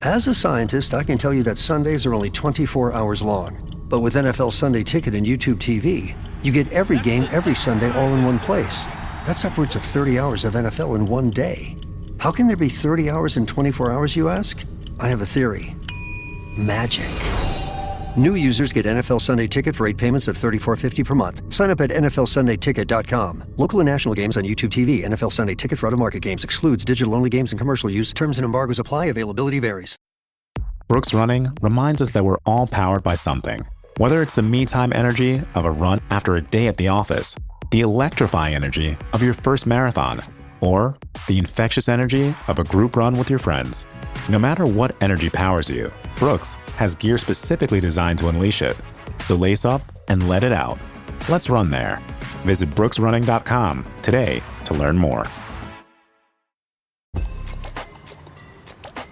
As a scientist, I can tell you that Sundays are only 24 hours long. But with NFL Sunday Ticket and YouTube TV, you get every game every Sunday all in one place. That's upwards of 30 hours of NFL in one day. How can there be 30 hours in 24 hours, you ask? I have a theory. Magic. New users get NFL Sunday Ticket for 8 payments of $34.50 per month. Sign up at NFLSundayTicket.com. Local and national games on YouTube TV. NFL Sunday Ticket for out-of-market games excludes digital-only games and commercial use. Terms and embargoes apply. Availability varies. Brooks Running reminds us that we're all powered by something. Whether it's the me-time energy of a run after a day at the office, the electrifying energy of your first marathon, or the infectious energy of a group run with your friends. No matter what energy powers you, Brooks has gear specifically designed to unleash it. So lace up and let it out. Let's run there. Visit brooksrunning.com today to learn more.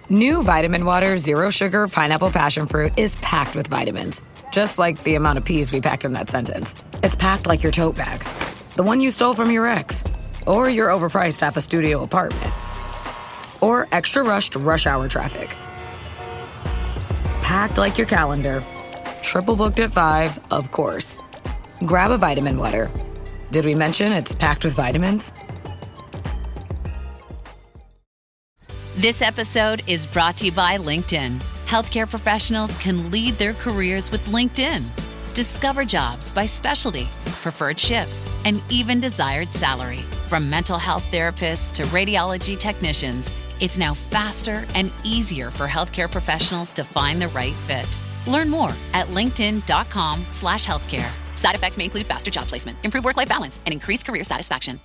New Vitamin Water Zero Sugar Pineapple Passion Fruit is packed with vitamins. Just like the amount of peas we packed in that sentence. It's packed like your tote bag. The one you stole from your ex. Or your overpriced half a studio apartment. Or extra rushed rush hour traffic. Packed like your calendar. Triple booked at 5, of course. Grab a vitamin water. Did we mention it's packed with vitamins? This episode is brought to you by LinkedIn. Healthcare professionals can lead their careers with LinkedIn. Discover jobs by specialty, preferred shifts, and even desired salary. From mental health therapists to radiology technicians, it's now faster and easier for healthcare professionals to find the right fit. Learn more at linkedin.com/healthcare. Side effects may include faster job placement, improved work-life balance, and increased career satisfaction.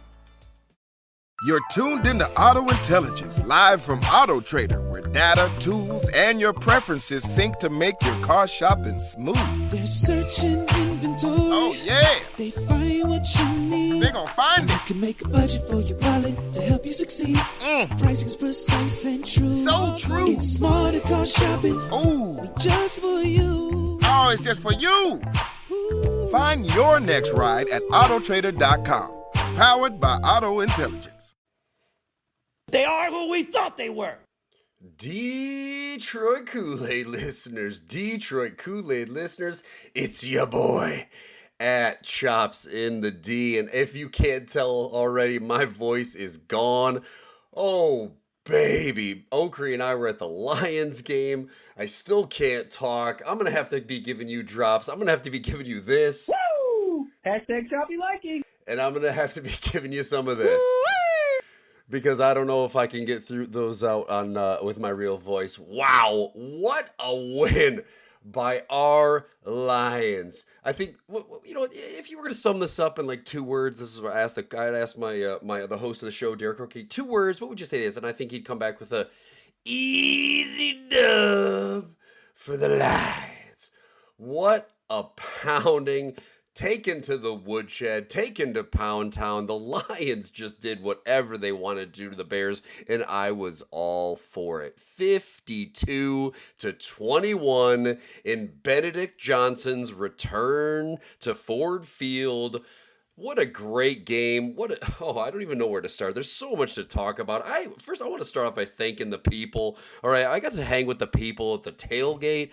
You're tuned into Auto Intelligence, live from Auto Trader, where data, tools, and your preferences sync to make your car shopping smooth. They're searching inventory. Oh, yeah. They find what you need. They're gonna find it. You can make a budget for your wallet to help you succeed. Pricing's precise and true. So true. It's smarter car shopping. Ooh. Just for you. Oh, it's just for you. Ooh. Find your next ride at autotrader.com. Powered by Auto Intelligence. They are who we thought they were. Detroit Koolaid listeners, it's your boy at Chops in the D. And if you can't tell already, my voice is gone. Oh, baby. Okri and I were at the Lions game. I still can't talk. I'm going to have to be giving you drops. I'm going to have to be giving you this. Woo! Hashtag choppy liking. And I'm going to have to be giving you some of this. Because I don't know if I can get through those out on with my real voice. Wow, what a win by our Lions. I think, you know, if you were going to sum this up in like 2 words, this is what I asked the host of the show, Derek Rookie, 2 words, what would you say it is? And I think he'd come back with a easy dub for the Lions. What a pounding. Taken to the woodshed, taken to Pound Town. The Lions just did whatever they wanted to do to the Bears, and I was all for it. 52-21 in Benedict Johnson's return to Ford Field. What a great game. I don't even know where to start. There's so much to talk about. First, I want to start off by thanking the people. All right, I got to hang with the people at the tailgate,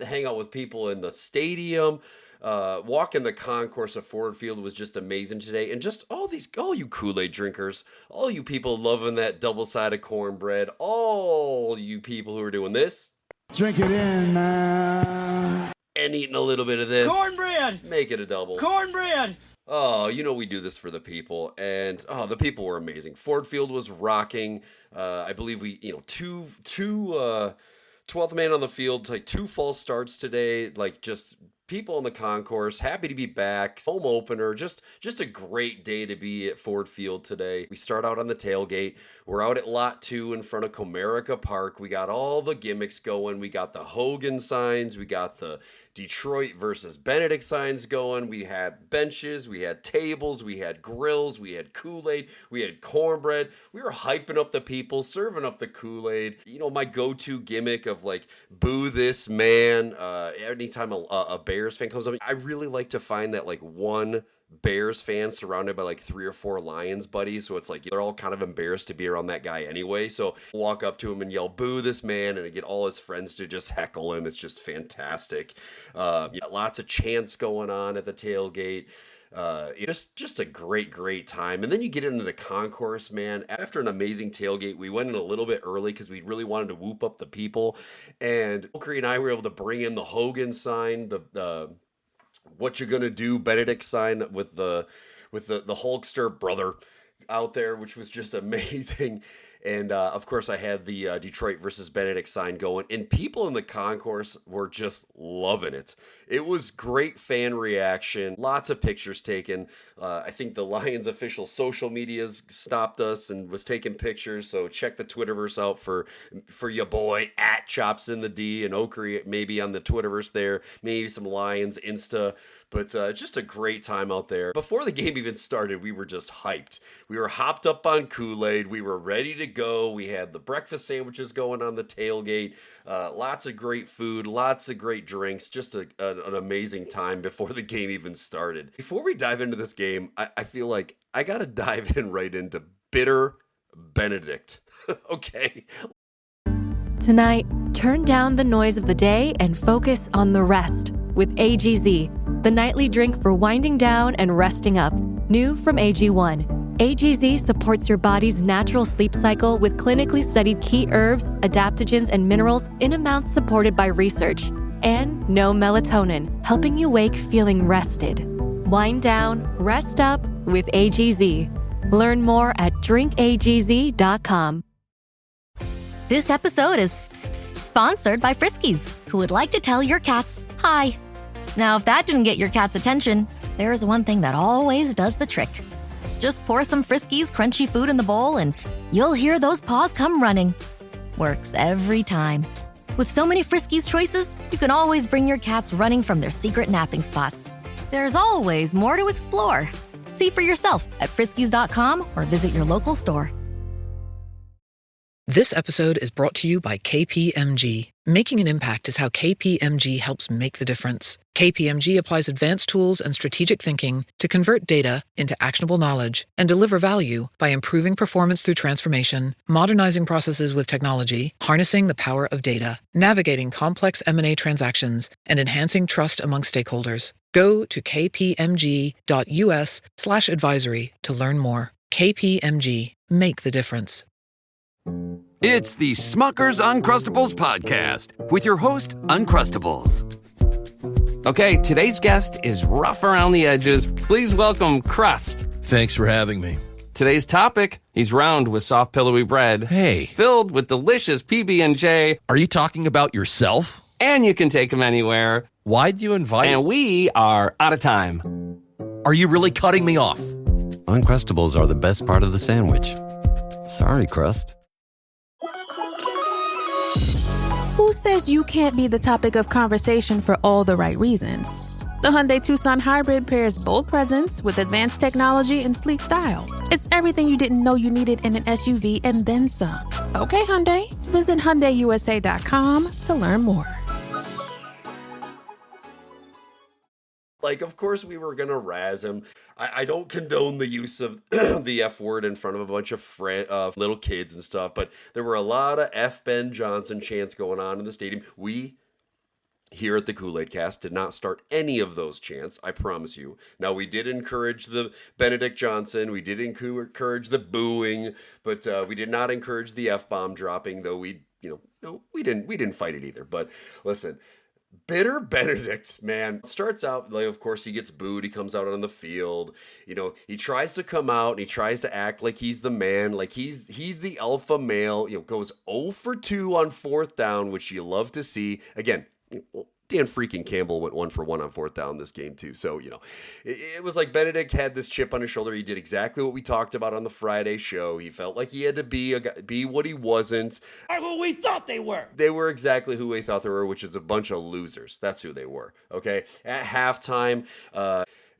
hang out with people in the stadium. Walking the concourse of Ford Field was just amazing today. And just all you Kool-Aid drinkers, all you people loving that double-sided cornbread, all you people who are doing this. Drink it in, man. And eating a little bit of this. Cornbread! Make it a double. Cornbread! Oh, you know we do this for the people. And, the people were amazing. Ford Field was rocking. I believe we, two 12th man on the field, like 2 false starts today, like just people in the concourse, happy to be back, home opener, just a great day to be at Ford Field today. We start out on the tailgate. We're out at Lot 2 in front of Comerica Park. We got all the gimmicks going. We got the Hogan signs. We got the Detroit versus Benedict signs going. We had benches. We had tables. We had grills. We had Kool-Aid. We had cornbread. We were hyping up the people, serving up the Kool-Aid. My go-to gimmick of like, boo this man. Anytime a Bears fan comes up, I really like to find that like one Bears fans surrounded by like 3 or 4 Lions buddies. So it's like they're all kind of embarrassed to be around that guy anyway. So walk up to him and yell, "Boo this man," and get all his friends to just heckle him. It's just fantastic. Lots of chants going on at the tailgate. Just a great time. And then you get into the concourse, man. After an amazing tailgate, we went in a little bit early because we really wanted to whoop up the people. And Oakley and I were able to bring in the Hogan sign, the "What You Gonna Do" Benedict sign with the Hulkster brother out there, which was just amazing. And of course, I had the Detroit versus Benedict sign going, and people in the concourse were just loving it. It was great fan reaction, lots of pictures taken. I think the Lions official social medias stopped us and was taking pictures, so check the Twitterverse out for your boy at Chops in the D and Oakley, maybe on the Twitterverse there, maybe some Lions Insta. But just a great time out there. Before the game even started, we were just hyped. We were hopped up on Kool-Aid. We were ready to go. We had the breakfast sandwiches going on the tailgate. Lots of great food, lots of great drinks. Just an amazing time before the game even started. Before we dive into this game, I feel like I got to dive in right into Bitter Benedict. Okay. Tonight, turn down the noise of the day and focus on the rest with AGZ, the nightly drink for winding down and resting up. New from AG1. AGZ supports your body's natural sleep cycle with clinically studied key herbs, adaptogens, and minerals in amounts supported by research. And no melatonin, helping you wake feeling rested. Wind down, rest up with AGZ. Learn more at drinkagz.com. This episode is sponsored by Friskies, who would like to tell your cats hi. Now, if that didn't get your cat's attention, there is one thing that always does the trick. Just pour some Friskies crunchy food in the bowl and you'll hear those paws come running. Works every time. With so many Friskies choices, you can always bring your cats running from their secret napping spots. There's always more to explore. See for yourself at friskies.com or visit your local store. This episode is brought to you by KPMG. Making an impact is how KPMG helps make the difference. KPMG applies advanced tools and strategic thinking to convert data into actionable knowledge and deliver value by improving performance through transformation, modernizing processes with technology, harnessing the power of data, navigating complex M&A transactions, and enhancing trust among stakeholders. Go to kpmg.us/advisory to learn more. KPMG. Make the difference. It's the Smucker's Uncrustables podcast with your host, Uncrustables. Okay, today's guest is rough around the edges. Please welcome Crust. Thanks for having me. Today's topic, he's round with soft, pillowy bread. Hey. Filled with delicious PB&J. Are you talking about yourself? And you can take him anywhere. Why'd you invite? And we are out of time. Are you really cutting me off? Uncrustables are the best part of the sandwich. Sorry, Crust. Who says you can't be the topic of conversation for all the right reasons? The Hyundai Tucson Hybrid pairs bold presence with advanced technology and sleek style. It's everything you didn't know you needed in an SUV and then some. Okay, Hyundai. Visit HyundaiUSA.com to learn more. Like, of course we were going to razz him. I don't condone the use of the F word in front of a bunch of little kids and stuff, but there were a lot of F Ben Johnson chants going on in the stadium. We, here at the Koolaid Cast, did not start any of those chants, I promise you. Now, we did encourage the Benedict Johnson, we did encourage the booing, but we did not encourage the F-bomb dropping, though we didn't fight it either. But listen, Bitter Benedict, man, starts out, like, of course, he gets booed. He comes out on the field. You know, he tries to come out and he tries to act like he's the man, like he's the alpha male. You know, goes 0 for 2 on 4th down, which you love to see. Again, Dan freaking Campbell went 1 for 1 on 4th down this game too. So, you know, it was like Benedict had this chip on his shoulder. He did exactly what we talked about on the Friday show. He felt like he had to be what he wasn't. Are who we thought they were. They were exactly who we thought they were, which is a bunch of losers. That's who they were. Okay. At halftime,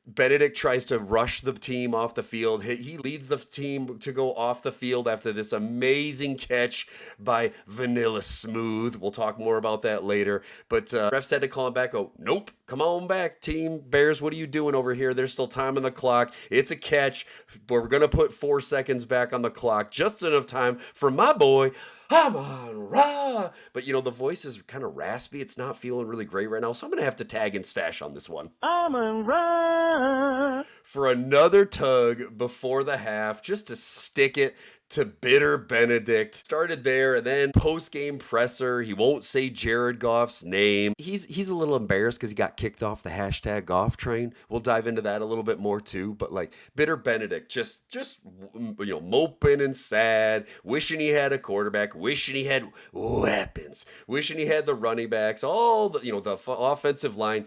Benedict tries to rush the team off the field. He leads the team to go off the field after this amazing catch by Vanilla Smooth. We'll talk more about that later. But refs had to call him back. Oh, nope. Come on back, Team Bears. What are you doing over here? There's still time on the clock. It's a catch. We're going to put 4 seconds back on the clock. Just enough time for my boy, Amon-Ra. But, the voice is kind of raspy. It's not feeling really great right now. So I'm going to have to tag in Stash on this one. Amon-Ra. For another tug before the half, just to stick it to bitter Benedict. Started there, and then post-game presser. He won't say Jared Goff's name. He's a little embarrassed because he got kicked off the hashtag Goff train. We'll dive into that a little bit more too. But bitter Benedict, just moping and sad, wishing he had a quarterback, wishing he had weapons, wishing he had the running backs, all the the offensive line.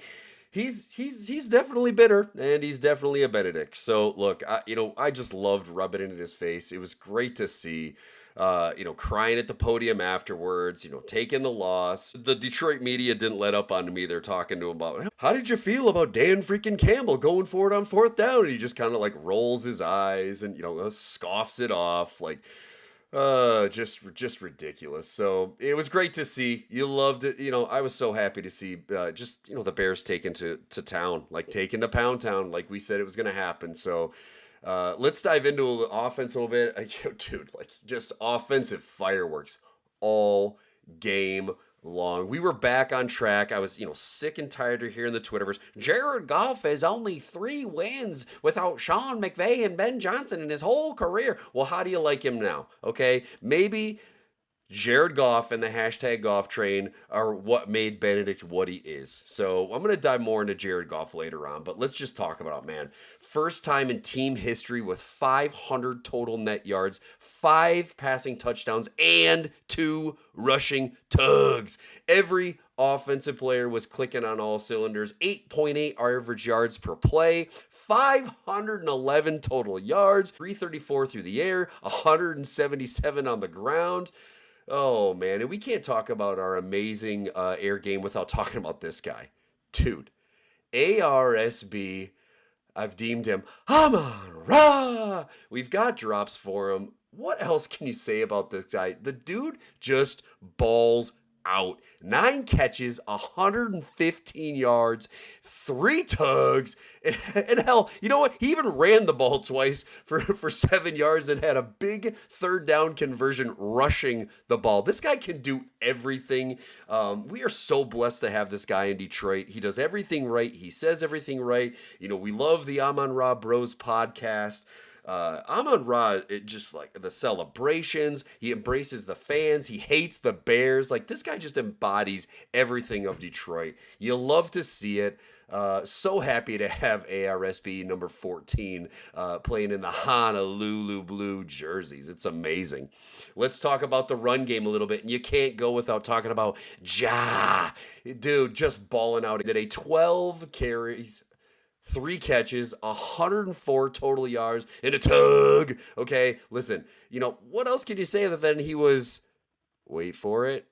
He's definitely bitter, and he's definitely a Benedict. So look, I just loved rubbing it in his face. It was great to see, crying at the podium afterwards, taking the loss. The Detroit media didn't let up on me. They're talking to him about, how did you feel about Dan freaking Campbell going for it on 4th down? And he just kind of rolls his eyes and, scoffs it off. Just ridiculous. So it was great to see. You loved it. I was so happy to see the Bears taken to town, taken to Pound Town, like we said it was going to happen. So let's dive into offense a little bit. Dude, just offensive fireworks all game long. We were back on track. I was, sick and tired of hearing the Twitterverse. Jared Goff has only 3 wins without Sean McVay and Ben Johnson in his whole career. Well, how do you like him now? Okay, maybe Jared Goff and the hashtag Goff train are what made Benedict what he is. So I'm going to dive more into Jared Goff later on, but let's just talk about, man, first time in team history with 500 total net yards, 5 passing touchdowns, and 2 rushing tugs. Every offensive player was clicking on all cylinders. 8.8 average yards per play, 511 total yards, 334 through the air, 177 on the ground. Oh, man, and we can't talk about our amazing air game without talking about this guy. Dude, ARSB, I've deemed him Amon-Ra. We've got drops for him. What else can you say about this guy? The dude just balls out. 9 catches, 115 yards, 3 tugs, and hell, you know what? He even ran the ball twice for 7 yards and had a big 3rd down conversion rushing the ball. This guy can do everything. We are so blessed to have this guy in Detroit. He does everything right. He says everything right. We love the Amon-Ra Bros podcast. Amon-Ra, just the celebrations, he embraces the fans, he hates the Bears. This guy just embodies everything of Detroit. You love to see it. So happy to have ARSB number 14 playing in the Honolulu Blue jerseys. It's amazing. Let's talk about the run game a little bit, and you can't go without talking about Ja. Dude, just balling out. He did a 12 carries, 3 catches, 104 total yards, and a tug. Okay, listen, what else can you say other than he was, wait for it.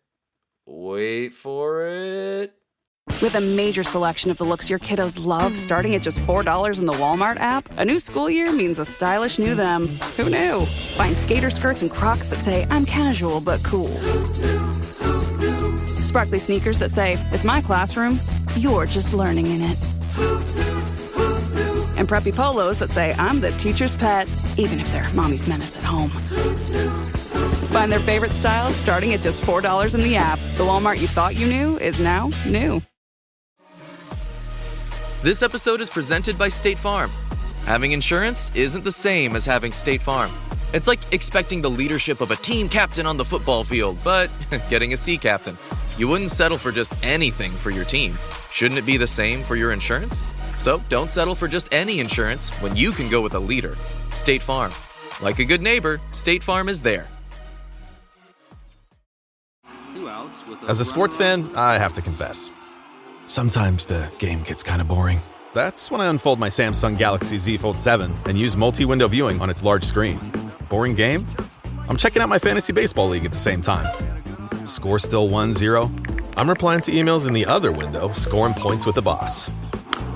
With a major selection of the looks your kiddos love, starting at just $4 in the Walmart app, a new school year means a stylish new them. Who knew? Find skater skirts and Crocs that say, I'm casual but cool. Sparkly sneakers that say, it's my classroom, you're just learning in it. And preppy polos that say, I'm the teacher's pet, even if they're mommy's menace at home. Find their favorite styles starting at just $4 in the app. The Walmart you thought you knew is now new. This episode is presented by State Farm. Having insurance isn't the same as having State Farm. It's like expecting the leadership of a team captain on the football field, but getting a sea captain. You wouldn't settle for just anything for your team. Shouldn't it be the same for your insurance? So don't settle for just any insurance when you can go with a leader. State Farm. Like a good neighbor, State Farm is there. As a sports fan, I have to confess. Sometimes the game gets kind of boring. That's when I unfold my Samsung Galaxy Z Fold 7 and use multi-window viewing on its large screen. Boring game? I'm checking out my fantasy baseball league at the same time. Score still 1-0? I'm replying to emails in the other window, scoring points with the boss.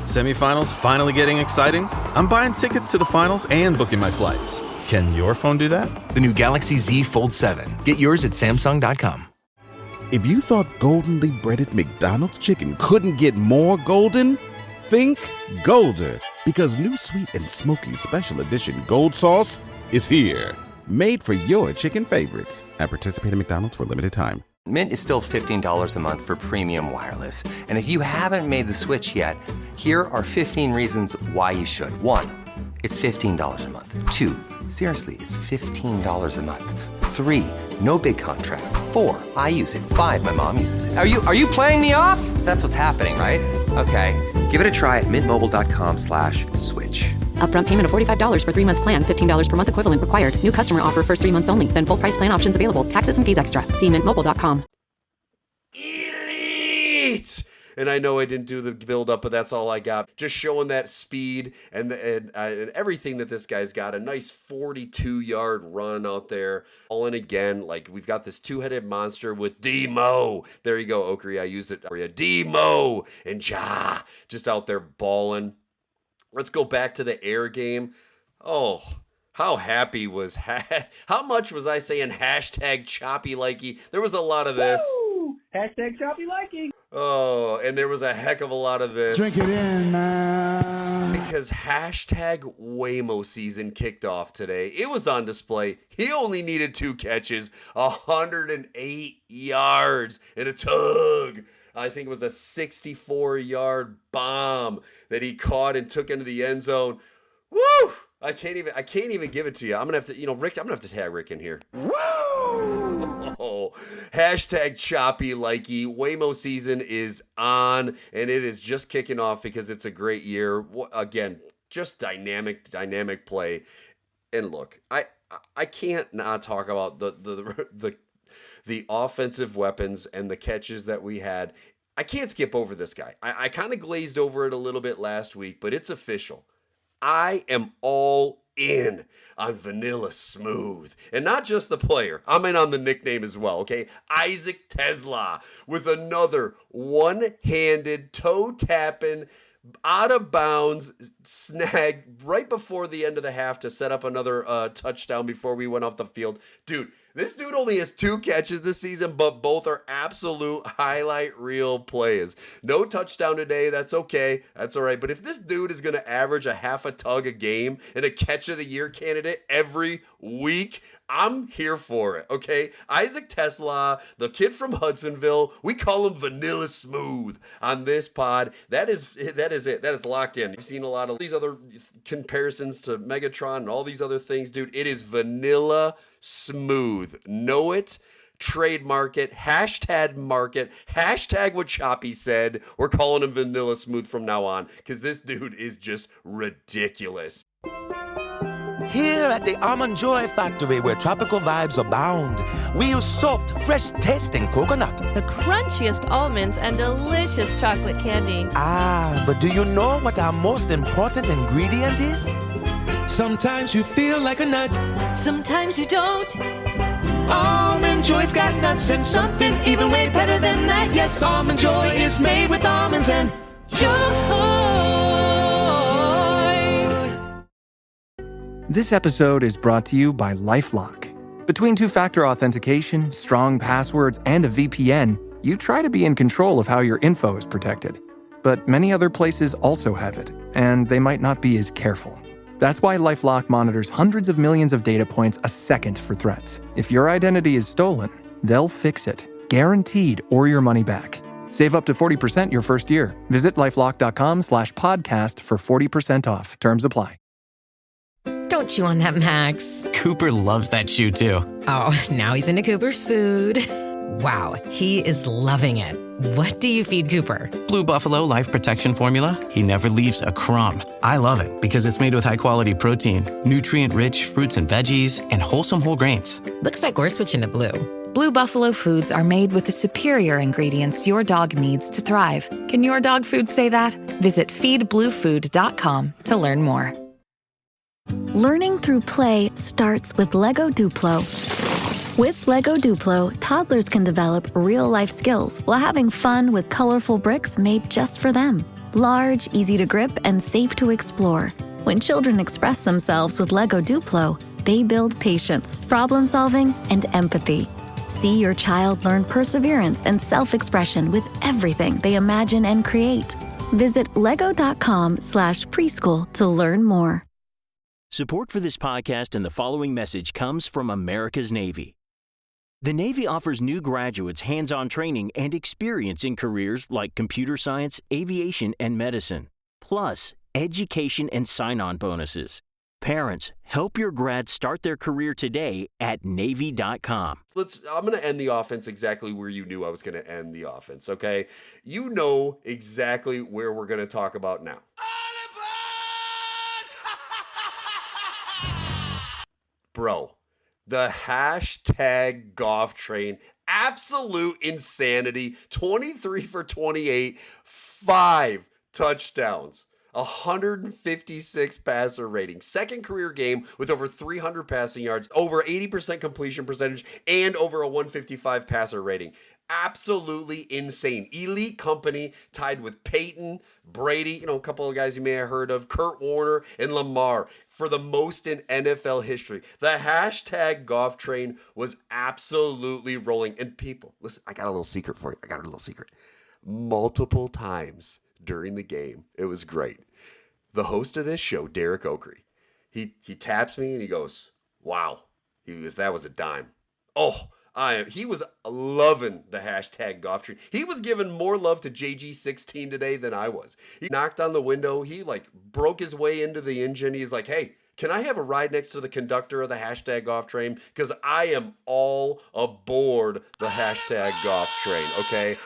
Semifinals finally getting exciting? I'm buying tickets to the finals and booking my flights. Can your phone do that? The new Galaxy Z Fold 7. Get yours at Samsung.com. If you thought goldenly breaded McDonald's chicken couldn't get more golden, think Golder. Because new sweet and smoky special edition gold sauce is here. Made for your chicken favorites. At participating McDonald's for a limited time. Mint is still $15 a month for premium wireless. And if you haven't made the switch yet, here are 15 reasons why you should. 1, it's $15 a month. 2, seriously, it's $15 a month. 3, no big contracts. 4, I use it. 5, my mom uses it. Are you playing me off? That's what's happening, right? Okay, give it a try at mintmobile.com/switch. Upfront payment of $45 for 3-month plan, $15 per month equivalent required. New customer offer first 3 months only. Then full price plan options available. Taxes and fees extra. See mintmobile.com. Elite! And I know I didn't do the build up, but that's all I got. Just showing that speed and everything that this guy's got. A nice 42-yard run out there. All in again, like we've got this two-headed monster with Demo. There you go, Okri. I used it for you. Demo and Ja just out there balling. Let's go back to the air game. Oh, how happy was how much was I saying hashtag choppy likey? There was a lot of this. Woo! Hashtag choppy likey. Oh, and there was a heck of a lot of this. Drink it in, man. Because hashtag Waymo season kicked off today. It was on display. He only needed 2 catches, 108 yards, and a tug. I think it was a 64-yard bomb that he caught and took into the end zone. Woo! I can't even give it to you. I'm gonna have to, Rick. I'm gonna have to tag Rick in here. Woo! Oh, hashtag choppy likey. Waymo season is on, and it is just kicking off because it's a great year. Again, just dynamic play. And look, I can't not talk about the offensive weapons and the catches that we had. I can't skip over this guy. I kind of glazed over it a little bit last week, but it's official. I am all in on Vanilla Smooth. And not just the player. I'm in on the nickname as well, okay? Isaac Tesla with another one-handed, toe-tapping, out-of-bounds snag right before the end of the half to set up another touchdown before we went off the field. Dude, this dude only has 2 catches this season, but both are absolute highlight reel plays. No touchdown today. That's okay. That's all right. But if this dude is going to average a half a tug a game and a catch of the year candidate every week, I'm here for it, okay? Isaac Tesla, the kid from Hudsonville, we call him Vanilla Smooth on this pod. That is it. That is locked in. I've seen a lot of these other comparisons to Megatron and all these other things, dude. It is Vanilla Smooth. Know it. Trademark it. Hashtag market. Hashtag what Choppy said. We're calling him Vanilla Smooth from now on because this dude is just ridiculous. Here at the Almond Joy Factory, where tropical vibes abound, we use soft, fresh-tasting coconut. The crunchiest almonds and delicious chocolate candy. Ah, but do you know what our most important ingredient is? Sometimes you feel like a nut. Sometimes you don't. Almond Joy's got nuts and something even way better than that. Yes, Almond Joy is made with almonds and joy. This episode is brought to you by LifeLock. Between two-factor authentication, strong passwords, and a VPN, you try to be in control of how your info is protected. But many other places also have it, and they might not be as careful. That's why LifeLock monitors hundreds of millions of data points a second for threats. If your identity is stolen, they'll fix it, guaranteed, or your money back. Save up to 40% your first year. Visit LifeLock.com/podcast for 40% off. Terms apply. Don't chew on that, Max. Cooper loves that chew too. Oh, now he's into Cooper's food. Wow, he is loving it. What do you feed Cooper? Blue Buffalo Life Protection Formula. He never leaves a crumb. I love it because it's made with high-quality protein, nutrient-rich fruits and veggies, and wholesome whole grains. Looks like we're switching to Blue. Blue Buffalo foods are made with the superior ingredients your dog needs to thrive. Can your dog food say that? Visit feedbluefood.com to learn more. Learning through play starts with Lego Duplo. With Lego Duplo, toddlers can develop real-life skills while having fun with colorful bricks made just for them. Large, easy to grip, and safe to explore. When children express themselves with Lego Duplo, they build patience, problem solving, and empathy. See your child learn perseverance and self-expression with everything they imagine and create. Visit lego.com/preschool to learn more. Support for this podcast and the following message comes from America's Navy. The Navy offers new graduates hands-on training and experience in careers like computer science, aviation, and medicine, plus education and sign-on bonuses. Parents, help your grads start their career today at Navy.com. I'm going to end the offense exactly where you knew I was going to end the offense, okay? You know exactly where we're going to talk about now. Bro, the hashtag golf train, absolute insanity, 23 for 28, 5 touchdowns. 156 passer rating, second career game with over 300 passing yards, over 80% completion percentage, and over a 155 passer rating. Absolutely insane. Elite company tied with Peyton, Brady, a couple of guys you may have heard of, Kurt Warner, and Lamar for the most in NFL history. The hashtag golf train was absolutely rolling. And people, listen, I got a little secret for you. Multiple times during the game, it was great. The host of this show, Derek Oakrey, he taps me and he goes, "Wow, that was a dime." He was loving the hashtag golf train. He was giving more love to JG16 today than I was. He knocked on the window. He broke his way into the engine. He's like, "Hey, can I have a ride next to the conductor of the hashtag golf train? Because I am all aboard the hashtag golf train," okay?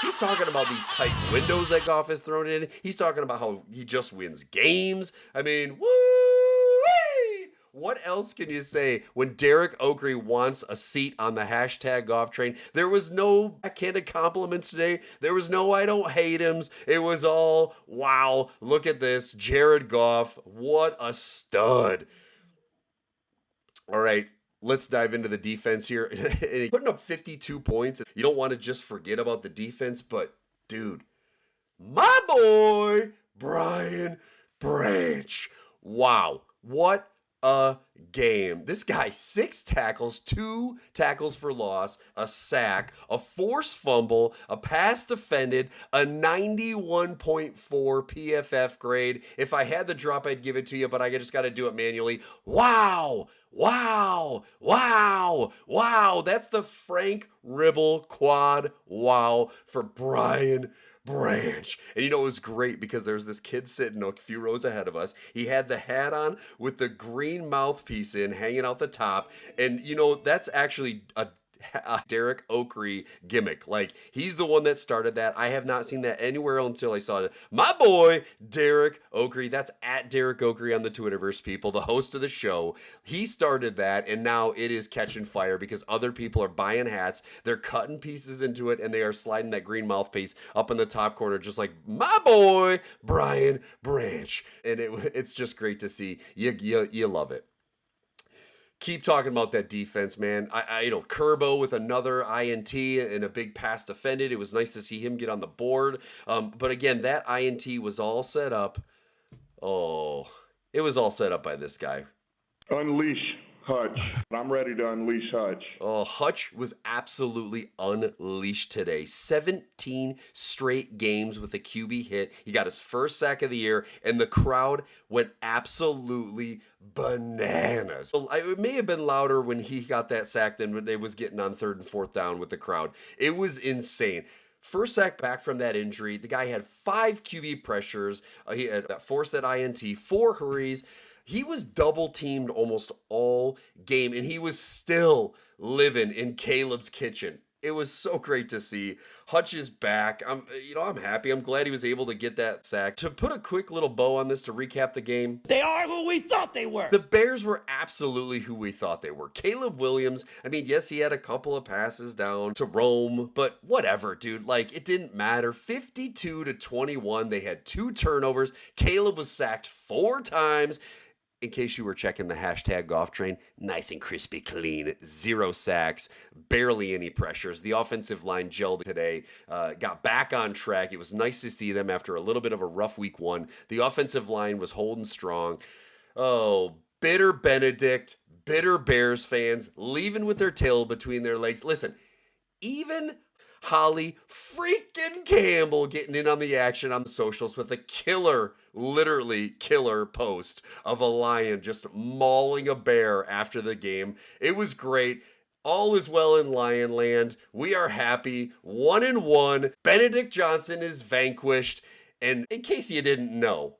He's talking about these tight windows that golf is thrown in. He's talking about how he just wins games. I mean, woo-wee! What else can you say when Derek Oakrey wants a seat on the hashtag golf train? There was no backhanded compliments today. There was no "I don't hate him." It was all, "Wow, look at this. Jared Goff, what a stud." All right, let's dive into the defense here. Putting up 52 points. You don't want to just forget about the defense, but dude, my boy, Brian Branch. Wow, what a game. This guy, 6 tackles, 2 tackles for loss, a sack, a forced fumble, a pass defended, a 91.4 PFF grade. If I had the drop, I'd give it to you, but I just got to do it manually. Wow. Wow. Wow. Wow. That's the Frank Ribble quad wow for Brian Branch. And it was great because there's this kid sitting a few rows ahead of us. He had the hat on with the green mouthpiece hanging out the top. And that's actually a Derek Oakrey gimmick. He's the one that started that. I have not seen that anywhere else until I saw it. My boy, Derek Oakrey. That's at Derek Oakrey on the Twitterverse, people, the host of the show. He started that, and now it is catching fire because other people are buying hats. They're cutting pieces into it, and they are sliding that green mouthpiece up in the top corner, just like my boy, Brian Branch. And it's just great to see. You love it. Keep talking about that defense, man. Kerbo with another INT and a big pass defended. It was nice to see him get on the board. But again, that INT was all set up. It was all set up by this guy. Unleash Hutch. I'm ready to unleash Hutch. Hutch was absolutely unleashed today. 17 straight games with a QB hit. He got his first sack of the year, and the crowd went absolutely bananas. It may have been louder when he got that sack than when they was getting on 3rd and 4th down with the crowd. It was insane. First sack back from that injury. The guy had 5 QB pressures. He had forced that INT, 4 hurries. He was double teamed almost all game, and he was still living in Caleb's kitchen. It was so great to see. Hutch is back. I'm happy. I'm glad he was able to get that sack. To put a quick little bow on this to recap the game. They are who we thought they were. The Bears were absolutely who we thought they were. Caleb Williams, yes, he had a couple of passes down to Rome, but whatever, dude. It didn't matter. 52-21. They had 2 turnovers. Caleb was sacked 4 times. in case you were checking the hashtag golf train, nice and crispy clean, 0 sacks, barely any pressures. The offensive line gelled today, got back on track. It was nice to see them after a little bit of a rough week 1. The offensive line was holding strong. Oh, bitter Benedict, bitter Bears fans, leaving with their tail between their legs. Listen, even Holly freaking Campbell getting in on the action on the socials with a killer, literally killer post of a lion just mauling a bear after the game. It was great. All is well in Lion Land. We are happy. 1-1. Benedict Johnson is vanquished. And in case you didn't know,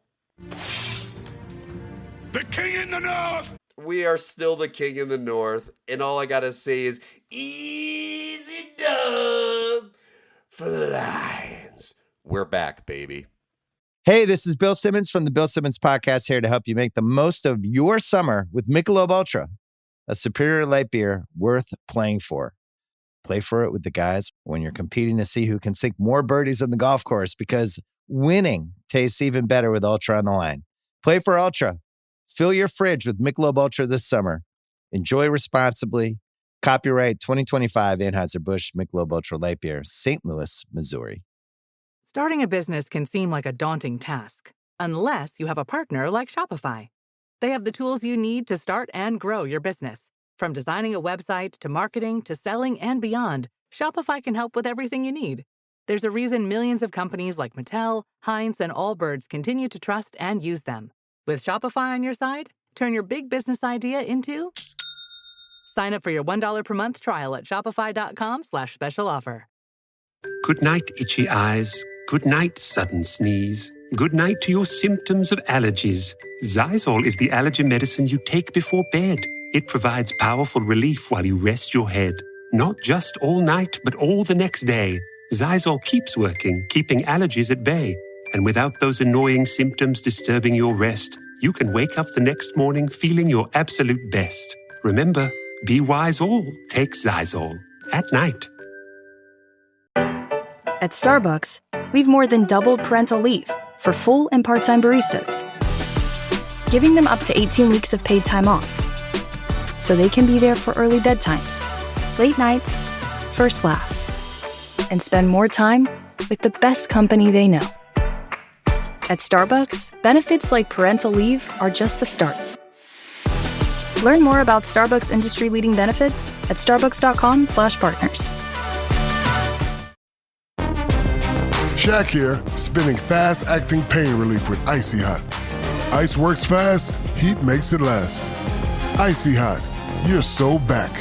the king in the north! We are still the king in the north. And all I gotta say is, easy dub for the Lions. We're back, baby. Hey, this is Bill Simmons from the Bill Simmons Podcast, here to help you make the most of your summer with Michelob Ultra, a superior light beer worth playing for. Play for it with the guys when you're competing to see who can sink more birdies on the golf course, because winning tastes even better with Ultra on the line. Play for Ultra. Fill your fridge with Michelob Ultra this summer. Enjoy responsibly. Copyright 2025 Anheuser-Busch Michelob Ultra Light Beer, St. Louis, Missouri. Starting a business can seem like a daunting task, unless you have a partner like Shopify. They have the tools you need to start and grow your business. From designing a website to marketing to selling and beyond, Shopify can help with everything you need. There's a reason millions of companies like Mattel, Heinz, and Allbirds continue to trust and use them. With Shopify on your side, turn your big business idea into... Sign up for your $1 per month trial at shopify.com/special offer. Good night, itchy eyes. Good night, sudden sneeze. Good night to your symptoms of allergies. Zysol is the allergy medicine you take before bed. It provides powerful relief while you rest your head. Not just all night, but all the next day. Zysol keeps working, keeping allergies at bay. And without those annoying symptoms disturbing your rest, you can wake up the next morning feeling your absolute best. Remember, be wise all. Take Zysol. At night. At Starbucks, we've more than doubled parental leave for full and part-time baristas, giving them up to 18 weeks of paid time off, so they can be there for early bedtimes, late nights, first laughs, and spend more time with the best company they know. At Starbucks, benefits like parental leave are just the start. Learn more about Starbucks industry-leading benefits at starbucks.com/partners. Shaq here, spinning fast-acting pain relief with Icy Hot. Ice works fast, heat makes it last. Icy Hot, you're so back.